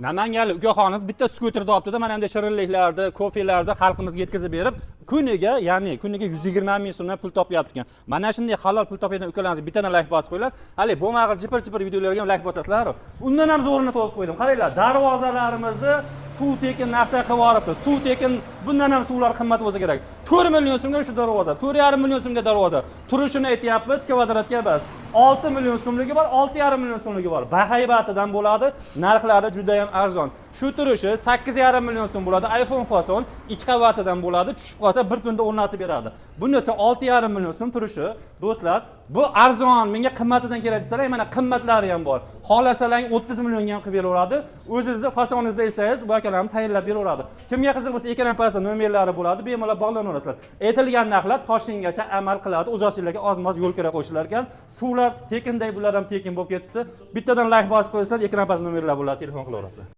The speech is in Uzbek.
Namanganlik ukaxonimiz bitta skuterda olibdi-da, mana bunday shirinliklarni, kofelarni xalqimizga yetkazib berib, kuniga 120 ming so'mdan pul topyapti ekan. Mana shunday halol pul topadigan ukalarimiz bittadan like bosib qo'yinglar. Hali bo'lmag'ir jipir-jipir videolarga ham like bosasizlar. Undan ham zo'rini topib qo'ydim. Qaranglar, darvozalarimizni suv tekin narxda qilib yuboribdi. Suv tekin, bundan ham suvlar qimmat bo'lsa kerak. 4 million so'mga shu darvoza, 4,5 million so'mga darvoza. Turishini aytyapmiz, kvadratga emas. 6 million so'mligi bor, 6,5 million so'mligi bor. Bahaybatidan bo'ladi, narxlari juda ham arzon. Shu turishi 8,5 million so'm bo'ladi. iPhone fason 2 qavatidan bo'ladi, tushib qolsa bir kunda o'rnatib beradi. Bunisi 6,5 million so'm turishi. Do'stlar, bu arzon, menga qimmatidan kerak desalar, mana qimmatlari ham bor. Xolasalang 30 millionga ham qilib beraveradi. O'zingizda fasoningizda esangiz, bu akalarni tayyorlab beraveradi. Kimga qiziq bo'lsa, ekran pastida nomerlari bo'ladi, bemalol bog'lanaverasizlar. Aytilgan narxlar Toshkentgacha amal qiladi. O'zbekistonlarga oz-moz yo'l kira qo'shilar ekan. Suvlar tekinday, bular ham tekin bo'lib ketibdi. Bittadan like bosib qo'ysalar, ekran pastida nomerlar bo'ladi, telefon qilaverasizlar.